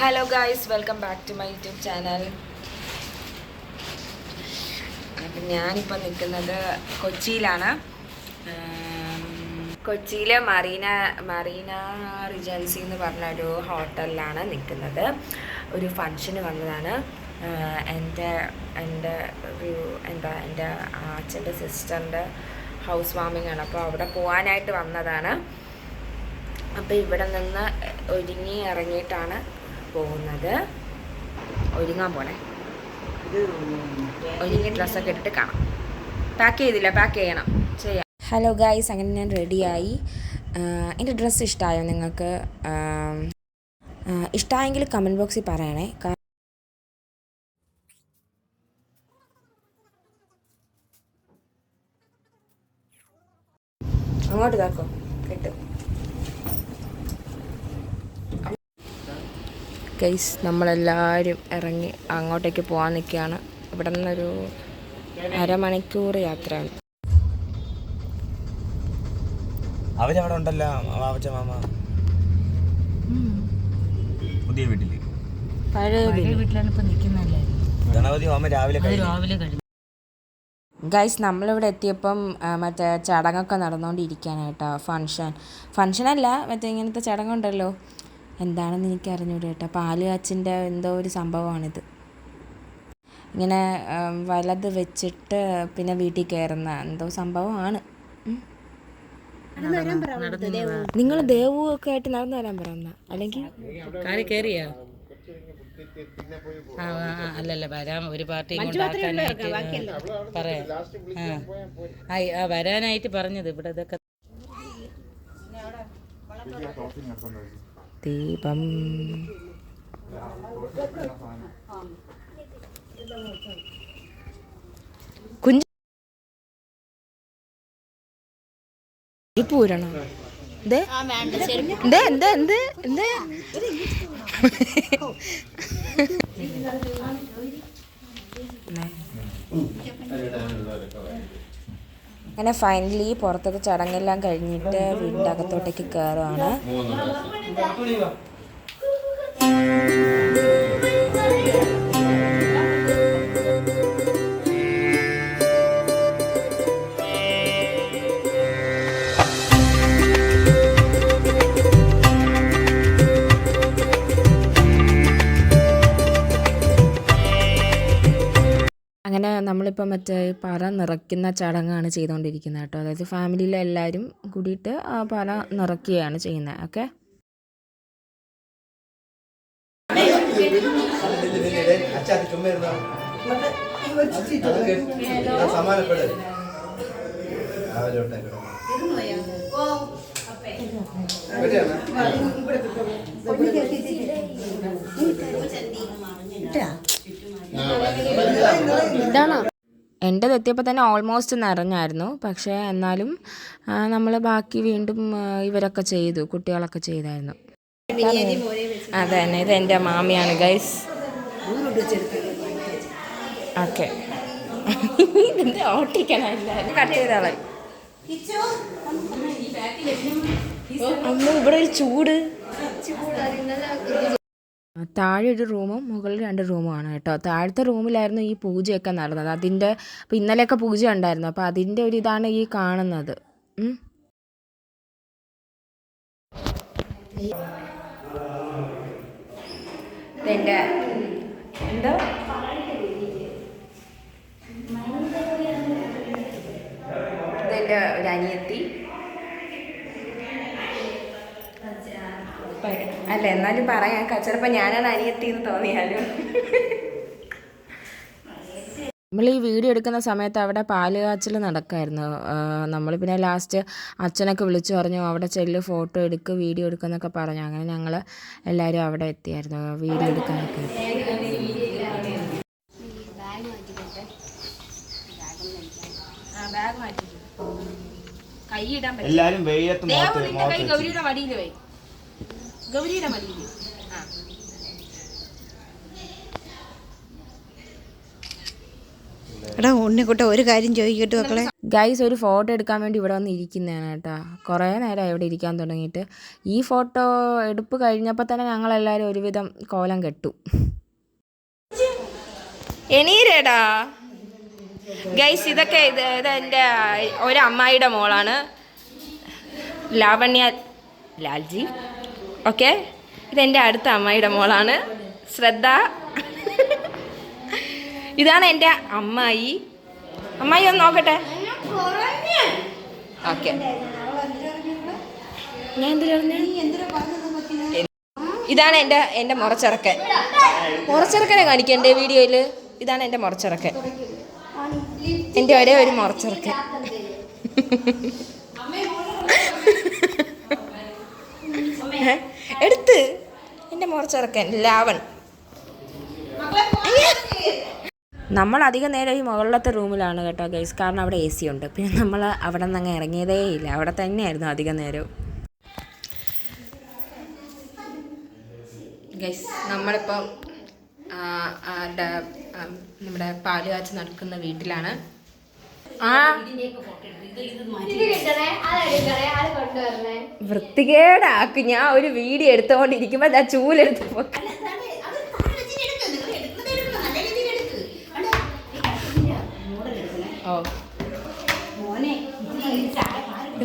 Hello guys, welcome back to my YouTube channel. അപ്പം ഞാനിപ്പോൾ നിൽക്കുന്നത് കൊച്ചിയിലാണ്. കൊച്ചിയിലെ മറീന റിജൻസി എന്ന് പറഞ്ഞൊരു ഹോട്ടലിലാണ് നിൽക്കുന്നത്. ഒരു ഫങ്ഷന് വന്നതാണ്. എൻ്റെ അച്ഛൻ്റെ സിസ്റ്ററിൻ്റെ ഹൗസ് വാമിംഗ് ആണ്. അപ്പോൾ അവിടെ പോകാനായിട്ട് വന്നതാണ്. അപ്പോൾ ഇവിടെ നിന്ന് ഒരുങ്ങി ഇറങ്ങിയിട്ടാണ് പോകുന്നത്. ഒരുങ്ങാൻ പോണേ. ഒരുങ്ങി ഡ്രസ്സൊക്കെ ഇട്ടിട്ട് കാണാം. പാക്ക് ചെയ്യണം, ചെയ്യാം. ഹലോ ഗായ്സ്, അങ്ങനെ ഞാൻ റെഡിയായി. എൻ്റെ ഡ്രസ്സ് ഇഷ്ടമായോ നിങ്ങൾക്ക്? ഇഷ്ടമായെങ്കിൽ കമൻറ്റ് ബോക്സിൽ പറയണേ. അങ്ങോട്ട് ഇതാക്കോ, കിട്ടും. ഗൈസ്, നമ്മളെല്ലാവരും ഇറങ്ങി അങ്ങോട്ടേക്ക് പോകാൻ നിൽക്കുകയാണ്. ഇവിടെ നിന്നൊരു അരമണിക്കൂർ യാത്രയാണ്. അവരവിടെ ഉണ്ടല്ലോ, മാമ പുതിയ വീട്ടില്, പഴയ വീട്ടിലാണ് ഇപ്പൊ നിൽക്കുന്നല്ലേ. ഗണപതി ഹോമം രാവിലെ കഴിഞ്ഞു. ഗൈസ്, നമ്മളിവിടെ എത്തിയപ്പം മറ്റേ ചടങ്ങൊക്കെ നടന്നുകൊണ്ടിരിക്കുകയാണ് കേട്ടോ. ഫങ്ഷനല്ല, മറ്റേ ഇങ്ങനത്തെ ചടങ്ങുണ്ടല്ലോ, എന്താണെന്ന് എനിക്ക് അറിഞ്ഞൂടെ കേട്ടോ. പാല് കാച്ചിൻ്റെ എന്തോ ഒരു സംഭവമാണിത്. ഇങ്ങനെ വലത് വെച്ചിട്ട് പിന്നെ വീട്ടിൽ കയറുന്ന എന്തോ സംഭവമാണ്. നിങ്ങൾ ദേവു ഒക്കെ ആയിട്ട് നടന്നു വരാൻ പറയുന്ന, അല്ലെങ്കിൽ അല്ലല്ല വരാൻ ഒരു പാർട്ടി വരാനായിട്ട് പറഞ്ഞത്. ഇവിടെ ഇതൊക്കെ ദീപം കുഞ്ഞു പൂരണം. അങ്ങനെ ഫൈനലി പുറത്തത്തെ ചടങ്ങെല്ലാം കഴിഞ്ഞിട്ട് വീടിൻ്റെ അകത്തോട്ടേക്ക് കയറുവാണ്. അങ്ങനെ നമ്മളിപ്പോൾ മറ്റേ പറ നിറയ്ക്കുന്ന ചടങ്ങാണ് ചെയ്തുകൊണ്ടിരിക്കുന്നത് കേട്ടോ. അതായത് ഫാമിലിയിലെ എല്ലാവരും കൂടിയിട്ട് ആ പറ നിറയ്ക്കുകയാണ് ചെയ്യുന്നത്. ഓക്കെ, എൻ്റെത് എത്തിയപ്പോൾ തന്നെ ഓൾമോസ്റ്റ് നിറഞ്ഞായിരുന്നു. പക്ഷേ എന്നാലും നമ്മൾ ബാക്കി വീണ്ടും ഇവരൊക്കെ ചെയ്തു, കുട്ടികളൊക്കെ ചെയ്തായിരുന്നു. അതെ തന്നെ, ഇത് എൻ്റെ മാമിയാണ് ഗൈസ്. ഓക്കെ, ഇതിൻ്റെ ഓട്ടിക്കണല്ല, കട്ട് ചെയ്താളെ. അമ്മ, ഇവിടെ ഒരു ചൂട്. താഴെ ഒരു റൂമും മുകളിൽ 2 റൂമുമാണ് കേട്ടോ. താഴത്തെ റൂമിലായിരുന്നു ഈ പൂജയൊക്കെ നടന്നത്. അതിൻ്റെ അപ്പോൾ ഇന്നലെയൊക്കെ പൂജ ഉണ്ടായിരുന്നു. അപ്പോൾ അതിൻ്റെ ഒരു ഇതാണ് ഈ കാണുന്നത്. എന്തോ ഇതെൻ്റെ ഒരു അനിയത്തി അല്ല, എന്നാലും പറയാൻ ചിലപ്പോൾ ഞാനാണ് അനിയത്തി എന്ന് തോന്നിയാലും. നമ്മൾ ഈ വീഡിയോ എടുക്കുന്ന സമയത്ത് അവിടെ പാല് കാച്ചൽ നടക്കായിരുന്നു. നമ്മൾ പിന്നെ ലാസ്റ്റ് അച്ഛനൊക്കെ വിളിച്ചു പറഞ്ഞു അവിടെ ചെല്ല്, ഫോട്ടോ എടുക്കുക, വീഡിയോ എടുക്കുന്നൊക്കെ പറഞ്ഞു. അങ്ങനെ ഞങ്ങൾ എല്ലാവരും അവിടെ എത്തിയായിരുന്നു വീഡിയോ എടുക്കാനൊക്കെ. എല്ലാരും ഗൗരിയുടെ മടിയിൽ പോയി, ഗൗരിയുടെ മടിയിൽ. എടാ ഉണ്ണിക്കുട്ട ഒരു കാര്യം ചോദിക്കട്ടെ മക്കളെ. ഗൈസ് ഒരു ഫോട്ടോ എടുക്കാൻ വേണ്ടി ഇവിടെ വന്ന് ഇരിക്കുന്നതാണ് കേട്ടോ. കുറേ നേരമായി ഇവിടെ ഇരിക്കാൻ തുടങ്ങിയിട്ട്. ഈ ഫോട്ടോ എടുപ്പ് കഴിഞ്ഞപ്പോൾ തന്നെ ഞങ്ങളെല്ലാവരും ഒരുവിധം കോലം കെട്ടു. എണീരേടാ ഗൈസ്. ഇതൊക്കെ ഇത് എൻ്റെ ഒരു അമ്മായിയുടെ മോളാണ്, ലാവണ്യ ലാൽജി. ഓക്കെ, ഇതെൻ്റെ അടുത്ത അമ്മായിയുടെ മോളാണ് ശ്രദ്ധ. ഇതാണ് എൻ്റെ അമ്മായി. അമ്മായി ഒന്ന് നോക്കട്ടെ. ഓക്കെ, ഞാൻ ഇതാണ് എൻ്റെ മുറച്ചിറക്കൻ. മുറച്ചിറക്കനെ കാണിക്കണ്ടേ വീഡിയോയിൽ? ഇതാണ് എൻ്റെ മുറച്ചിറക്കൻ, എൻ്റെ ഒരേ ഒരു മുറച്ചിറക്കൻ. എടുത്ത് എൻ്റെ മുറച്ചിറക്കൻ ലാവൺ. നമ്മൾ അധികം നേരം ഈ മുകളിലത്തെ റൂമിലാണ് കേട്ടോ ഗൈസ്, കാരണം അവിടെ AC ഉണ്ട്. പിന്നെ നമ്മൾ അവിടെ നിന്ന് അങ്ങ് ഇറങ്ങിയതേ ഇല്ല, അവിടെ തന്നെയായിരുന്നു അധികം നേരം. ഗൈസ് നമ്മളിപ്പം നമ്മുടെ പാല് കാച്ച് നടക്കുന്ന വീട്ടിലാണ്. വൃത്തികേടാക്കും. ഞാൻ ഒരു വീഡിയോ എടുത്തുകൊണ്ടിരിക്കുമ്പോ ഞാൻ ചൂലെടുത്ത്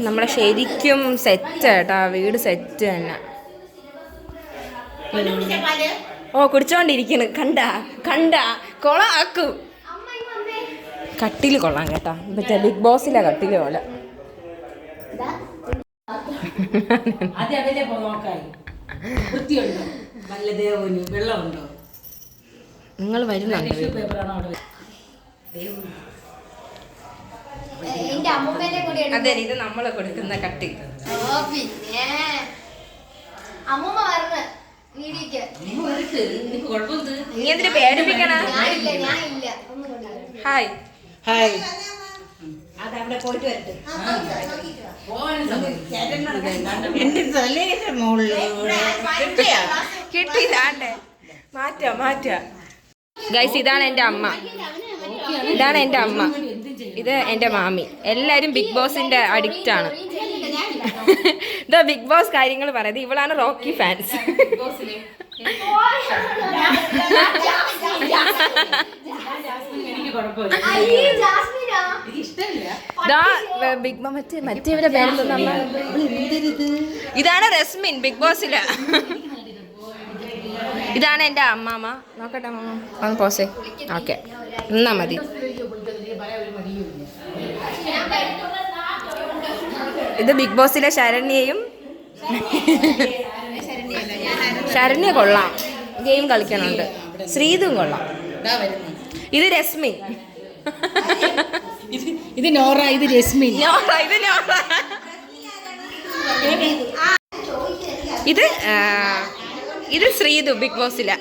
നമ്മളെ ശരിക്കും സെറ്റ് കേട്ടാ, വീട് സെറ്റ് തന്നെ. കുടിച്ചോണ്ടിരിക്കണ്. കണ്ട കൊളാക്കും. കട്ടില് കൊള്ളാം കേട്ടാ, മറ്റേ ബിഗ് ബോസിലെ കട്ടില് പോലെ. നിങ്ങൾ വരുന്നുണ്ട്? അതെ, ഇത് നമ്മള് കൊടുക്കുന്ന കട്ടി. നീ എന്തിനു പേടിപ്പിക്കണ? Hi hi. കിട്ടിയില്ലാണ്ടേ മാറ്റ. ഗൈസ് ഇതാണ് എൻ്റെ അമ്മ, ഇതാണ് എൻ്റെ അമ്മ, ഇത് എൻ്റെ മാമി. എല്ലാരും ബിഗ് ബോസിന്റെ അഡിക്റ്റ് ആണ്. ഇതാ ബിഗ് ബോസ് കാര്യങ്ങൾ പറയുന്നത്. ഇവളാണ് റോക്കി ഫാൻസ്. മറ്റേവരെ പേരെന്താ? ഇതാണ് റസ്മിൻ ബിഗ് ബോസില്. ഇതാണ് എൻ്റെ അമ്മാമ്മ. നോക്കട്ടെ അമ്മ ഒന്ന് പോസേ. ഓക്കെ എന്നാ മതി. ഇത് ബിഗ് ബോസിലെ ശരണ്യയും. ശരണ്യ കൊള്ളാം, ഗെയിം കളിക്കണുണ്ട്. ശ്രീതും കൊള്ളാം. ഇത് രശ്മിൻ. ഇത് നോറ, ഇത് രശ്മിൻ. ഇത് ശ്രീതു ബിഗ് ബോസിലെ.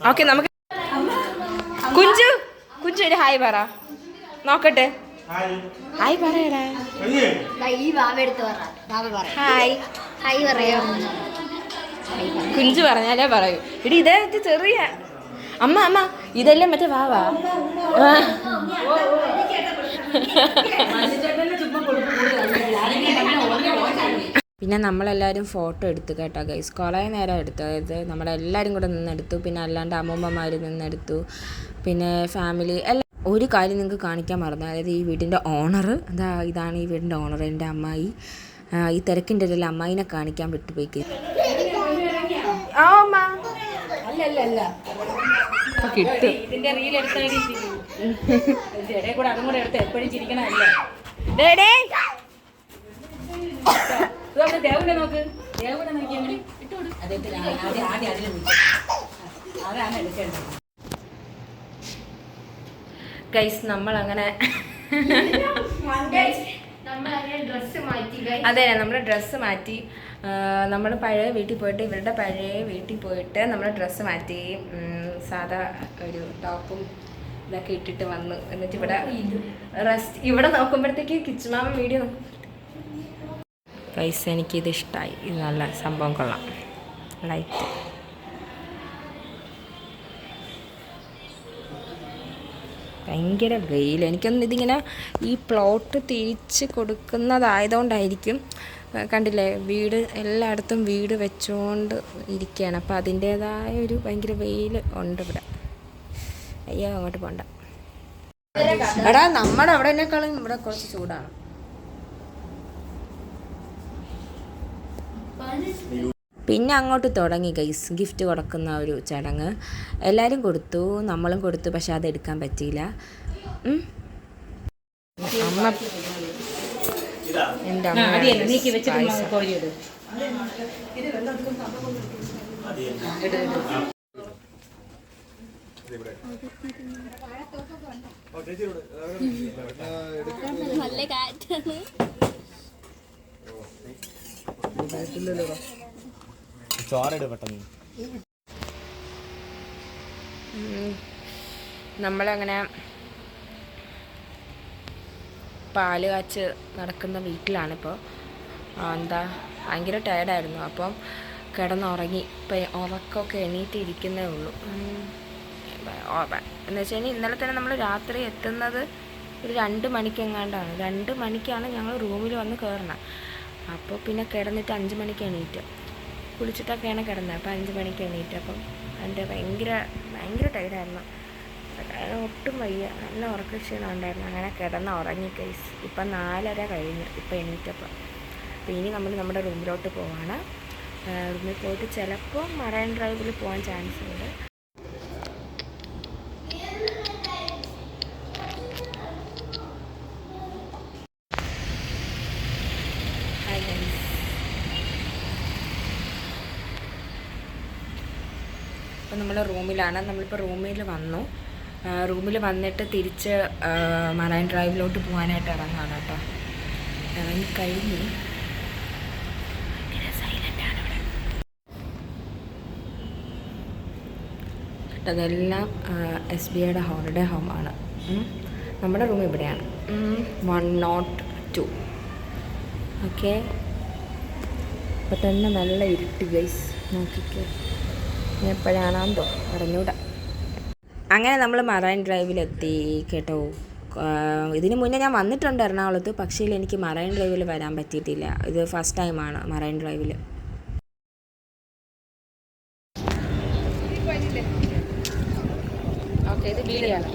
ഓക്കെ നമുക്ക് കുഞ്ചു ഒരു ഹായ് പറ നോക്കട്ടെ. ഹായ് പറയടാ. ഹായ് കുഞ്ചു പറഞ്ഞാലേ പറയൂ. ഇടി ഇതേ ചെറിയ അമ്മ ഇതെല്ലാം മറ്റേ വാവാ. പിന്നെ നമ്മളെല്ലാവരും ഫോട്ടോ എടുത്തു കേട്ടോ ഗൈസ്. കുറേ നേരം എടുത്തു. അതായത് നമ്മളെല്ലാവരും കൂടെ നിന്നെടുത്തു. പിന്നെ അല്ലാണ്ട് അമ്മൂമ്മമാർ നിന്നെടുത്തു. പിന്നെ ഫാമിലി എല്ലാം. ഒരു കാര്യം നിങ്ങൾക്ക് കാണിക്കാൻ മറന്നു. അതായത് ഈ വീടിൻ്റെ ഓണർ ഇതാണ് ഈ വീടിൻ്റെ ഓണർ, എൻ്റെ അമ്മായി. ഈ തിരക്കിൻ്റെ ഇടയിൽ അമ്മായിനെ കാണിക്കാൻ വിട്ടുപോയി. കിട്ടും. ഇതിന്റെ റീൽ എടുത്ത അതും കൂടെ എടുത്ത് എപ്പോഴും ചിരിക്കണമല്ല. ദേവനെ നോക്ക്, ദേവനെ നോക്കി അങ്ങനെ ഇട്ടോട്. അതാണ് എടുക്കേണ്ടത്. ഗൈസ് നമ്മളങ്ങനെ അതെ നമ്മുടെ ഡ്രസ്സ് മാറ്റി. നമ്മൾ പഴയ വീട്ടിൽ പോയിട്ട് ഇവരുടെ പഴയ വീട്ടിൽ പോയിട്ട് നമ്മൾ ഡ്രസ്സ് മാറ്റി. സാധാ ഒരു ടോപ്പും ഇതൊക്കെ ഇട്ടിട്ട് വന്നു. എന്നിട്ട് ഇവിടെ റെസ്റ്റ്. ഇവിടെ നോക്കുമ്പോഴത്തേക്ക് കിച്ചുമാമ വീഡിയോ നോക്കും. ഗൈസ് എനിക്കിത് ഇഷ്ടമായി. ഇത് നല്ല സംഭവം കൊള്ളാം. ലൈറ്റ് ഭയങ്കര വെയിൽ. എനിക്കൊന്നും ഇതിങ്ങനെ ഈ പ്ലോട്ട് തിരിച്ച് കൊടുക്കുന്നതായതുകൊണ്ടായിരിക്കും. കണ്ടില്ലേ, വീട് എല്ലായിടത്തും വീട് വെച്ചുകൊണ്ട് ഇരിക്കുകയാണ്. അപ്പോൾ അതിൻ്റേതായ ഒരു ഭയങ്കര വെയിൽ ഉണ്ട് ഇവിടെ. അയ്യോ അങ്ങോട്ട് പോണ്ട. എടാ നമ്മുടെ അവിടെനേക്കാളും ഇവിടെ കുറച്ച് ചൂടാണ്. പിന്നെ അങ്ങോട്ട് തുടങ്ങി ഗൈസ് ഗിഫ്റ്റ് കൊടുക്കുന്ന ഒരു ചടങ്ങ്. എല്ലാവരും കൊടുത്തു, നമ്മളും കൊടുത്തു. പക്ഷെ അതെടുക്കാൻ പറ്റിയില്ല. അമ്മ എൻ്റെ അമ്മ നീക്കി വെച്ചിട്ട് കോരിയിടും. ചോറിട് പെട്ടെന്ന്. നമ്മളങ്ങനെ പാല് കാച്ച് നടക്കുന്ന വീട്ടിലാണിപ്പോൾ. എന്താ ഭയങ്കര ടയർഡായിരുന്നു. അപ്പം കിടന്നുറങ്ങി. ഇപ്പം ഉറക്കമൊക്കെ എണീറ്റ് ഇരിക്കുന്നേ ഉള്ളൂ. എന്ന് വെച്ച് കഴിഞ്ഞാൽ ഇന്നലെ തന്നെ നമ്മൾ രാത്രി എത്തുന്നത് ഒരു 2 മണിക്കെങ്ങാണ്ടാണ്. 2 മണിക്കാണ് ഞങ്ങൾ റൂമിൽ വന്ന് കയറണം. അപ്പോൾ പിന്നെ കിടന്നിട്ട് 5 മണിക്ക് എണീറ്റ്. കുളിച്ചിട്ടൊക്കെയാണ് കിടന്നത്. അപ്പോൾ 5 മണിക്ക് എണീറ്റ്. അപ്പം എൻ്റെ ഭയങ്കര ടയർഡായിരുന്നു. ഒട്ടും വയ്യ, നല്ല ഉറക്കക്ഷീണം ഉണ്ടായിരുന്നു. അങ്ങനെ കിടന്ന് ഉറങ്ങി ഗൈസ്. ഇപ്പം 4:30 കഴിഞ്ഞ് ഇപ്പം എണീറ്റപ്പോൾ. അപ്പോൾ ഇനി നമ്മൾ നമ്മുടെ റൂമിലോട്ട് പോവാണ്. റൂമിൽ പോയിട്ട് ചിലപ്പോൾ മറൈൻ ഡ്രൈവിൽ പോകാൻ ചാൻസ് ഉണ്ട്. അപ്പോൾ നമ്മൾ റൂമിലാണ്. നമ്മളിപ്പോൾ റൂമിൽ വന്നു. റൂമിൽ വന്നിട്ട് തിരിച്ച് മറൈൻ ഡ്രൈവിലോട്ട് പോകാനായിട്ട് ഇറങ്ങാണ് കേട്ടോ. ഇറങ്ങിക്കഴിഞ്ഞ് സൈലൻ്റാണ് ഇവിടെ. അതെല്ലാം SBIയുടെ ഹോളിഡേ ഹോമാണ്. നമ്മുടെ റൂം ഇവിടെയാണ്, 102. ഓക്കെ. അപ്പോൾ തന്നെ നല്ല ഇരുട്ട് ഗൈസ്, നോക്കിക്കോ. ഞാൻ എപ്പോഴാണെന്തോ അറിഞ്ഞൂടാ. അങ്ങനെ നമ്മൾ മറൈൻ ഡ്രൈവിലെത്തി കേട്ടോ. ഇതിന് മുന്നേ ഞാൻ വന്നിട്ടുണ്ട് എറണാകുളത്ത്. പക്ഷേ എനിക്ക് മറൈൻ ഡ്രൈവിൽ വരാൻ പറ്റിയിട്ടില്ല. ഇത് ഫസ്റ്റ് ടൈമാണ് മറൈൻ ഡ്രൈവിൽ. ഓക്കെ, ഇത് വീഡിയോയാണ്.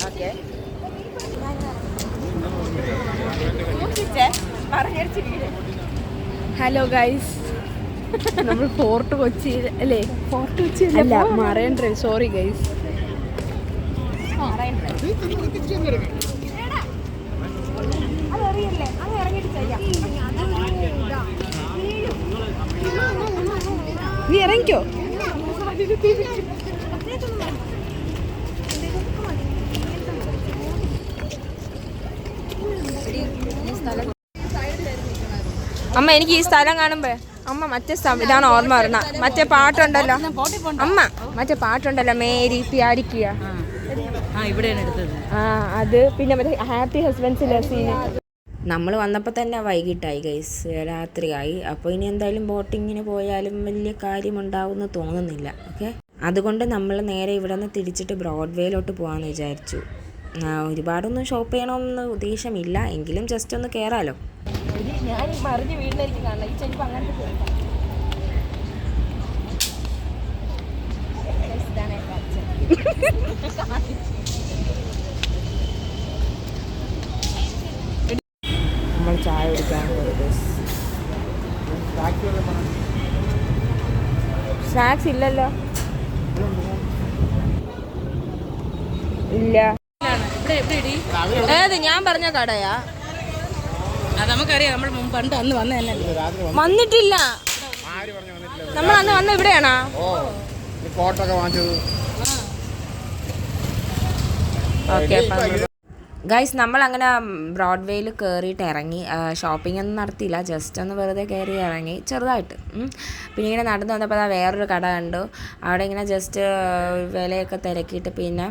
ഓക്കെ, ഹലോ ഗൈസ്, നമ്മൾ ഫോർട്ട് കൊച്ചി അല്ലേ? ഫോർട്ട് കൊച്ചി അല്ല, മറൈൻ ഡ്രൈവ്. Sorry guys. നീ ഇറങ്ങിക്കോ. അമ്മ എനിക്ക് ഈ സ്ഥലം കാണുമ്പോ അമ്മ മറ്റേ ഇതാണ് ഓർമ്മ വരണ. മറ്റേ പാട്ടുണ്ടല്ലോ അമ്മ, മറ്റേ പാട്ടുണ്ടല്ലോ, മേരി പ്യാരിക്കുക. അത് പിന്നെ മറ്റേ ഹാപ്പി ഹസ്ബൻഡ്സിലെ സീന്. നമ്മൾ വന്നപ്പോൾ തന്നെ വൈകിട്ടായി ഗൈസ്, രാത്രിയായി. അപ്പോൾ ഇനി എന്തായാലും ബോട്ടിങ്ങിന് പോയാലും വലിയ കാര്യമുണ്ടാവുമെന്ന് തോന്നുന്നില്ല. ഓക്കെ, അതുകൊണ്ട് നമ്മൾ നേരെ ഇവിടെ നിന്ന് തിരിച്ചിട്ട് ബ്രോഡ്വേയിലോട്ട് പോകാമെന്ന് വിചാരിച്ചു. ഒരുപാടൊന്നും ഷോപ്പ് ചെയ്യണമെന്ന് ഉദ്ദേശമില്ല, എങ്കിലും ജസ്റ്റ് ഒന്ന് കയറാമല്ലോ. ഞാൻ മറിഞ്ഞ് വീടിനായിരിക്കും കാണണം. ഈ ചെരുപ്പ് അങ്ങനത്തെ നമ്മൾ ചായ കുടിക്കാൻ പോയത്. സ്നാക്സ് ഇല്ലല്ലോ. ഇല്ല. ഏത് ഞാൻ പറഞ്ഞ കടയാ? നമുക്കറിയാം, നമ്മൾ പണ്ട് അന്ന് വന്ന തന്നെ. വന്നിട്ടില്ല. നമ്മൾ അന്ന് വന്ന ഇവിടെയാണോ? ഓക്കെ ഗൈസ്, നമ്മളങ്ങനെ ബ്രോഡ്വേയിൽ കയറിയിട്ട് ഇറങ്ങി. ഷോപ്പിംഗ് ഒന്നും നടത്തിയില്ല, ജസ്റ്റ് ഒന്ന് വെറുതെ കയറി ഇറങ്ങി ചെറുതായിട്ട്. പിന്നെ ഇങ്ങനെ നടന്നു വന്നപ്പോൾ അതാ വേറൊരു കട കണ്ടു. അവിടെ ഇങ്ങനെ ജസ്റ്റ് വിലയൊക്കെ തിരക്കിയിട്ട് പിന്നെ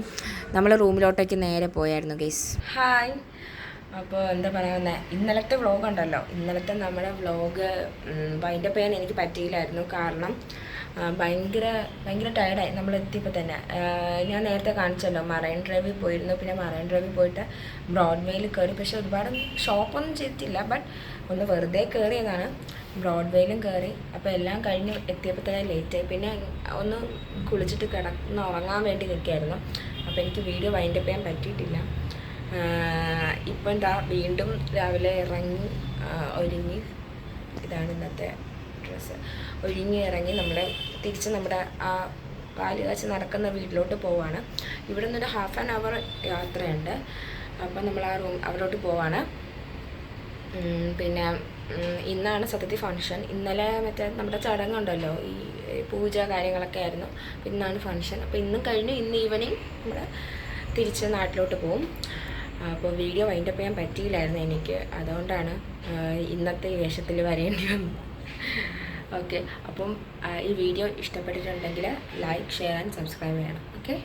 നമ്മൾ റൂമിലോട്ടേക്ക് നേരെ പോയായിരുന്നു ഗൈസ്. ഹായ്. അപ്പോൾ എന്താ പറയുന്നത്, ഇന്നലത്തെ വ്ളോഗ് ഉണ്ടല്ലോ, ഇന്നലത്തെ നമ്മുടെ വ്ളോഗ് വൈൻഡപ്പ് ചെയ്യാൻ എനിക്ക് പറ്റിയില്ലായിരുന്നു. കാരണം ഭയങ്കര ടയർഡായി നമ്മൾ എത്തിയപ്പോൾ തന്നെ. ഞാൻ നേരത്തെ കാണിച്ചല്ലോ, മറൈൻ ഡ്രൈവിൽ പോയിരുന്നു. പിന്നെ മറൈൻ ഡ്രൈവിൽ പോയിട്ട് ബ്രോഡ്വേയിൽ കയറി. പക്ഷെ ഒരുപാട് ഷോപ്പൊന്നും ചെയ്തിട്ടില്ല, ബട്ട് ഒന്ന് വെറുതെ കയറിയതാണ്. ബ്രോഡ്വേയിലും കയറി. അപ്പോൾ എല്ലാം കഴിഞ്ഞ് എത്തിയപ്പോൾ തന്നെ ലേറ്റായി. പിന്നെ ഒന്ന് കുളിച്ചിട്ട് കിടന്ന് ഉറങ്ങാൻ വേണ്ടി നിൽക്കുകയായിരുന്നു. അപ്പോൾ എനിക്ക് വീഡിയോ വൈൻഡപ്പ് ചെയ്യാൻ പറ്റിയിട്ടില്ല. ഇപ്പം എന്താ വീണ്ടും രാവിലെ ഇറങ്ങി ഒരുങ്ങി, ഇതാണ് ഇന്നത്തെ ഡ്രസ്സ്, ഒരുങ്ങി ഇറങ്ങി നമ്മൾ തിരിച്ച് നമ്മുടെ ആ പാല് കാച്ച് നടക്കുന്ന വീട്ടിലോട്ട് പോവാണ്. ഇവിടെ നിന്നൊരു 1/2 hour യാത്രയുണ്ട്. അപ്പം നമ്മൾ ആ അവിടോട്ട് പോവാണ്. പിന്നെ ഇന്നാണ് സത്യത്തിൽ ഫങ്ഷൻ. ഇന്നലെ മറ്റേ നമ്മുടെ ചടങ്ങുണ്ടല്ലോ, ഈ പൂജ കാര്യങ്ങളൊക്കെ ആയിരുന്നു. ഇന്നാണ് ഫങ്ഷൻ. അപ്പോൾ ഇന്നും കഴിഞ്ഞ് ഇന്ന് ഈവനിങ് നമ്മൾ തിരിച്ച് നാട്ടിലോട്ട് പോവും. അപ്പോൾ വീഡിയോ വൈൻഡപ്പ് ചെയ്യാൻ പറ്റിയില്ലായിരുന്നു എനിക്ക്, അതുകൊണ്ടാണ് ഇന്നത്തെ ഈ വേഷത്തിൽ വരേണ്ടി വന്നത്. ഓക്കെ, അപ്പം ഈ വീഡിയോ ഇഷ്ടപ്പെട്ടിട്ടുണ്ടെങ്കിൽ ലൈക്ക്, ഷെയർ ആൻഡ് സബ്സ്ക്രൈബ് ചെയ്യണം. ഓക്കെ.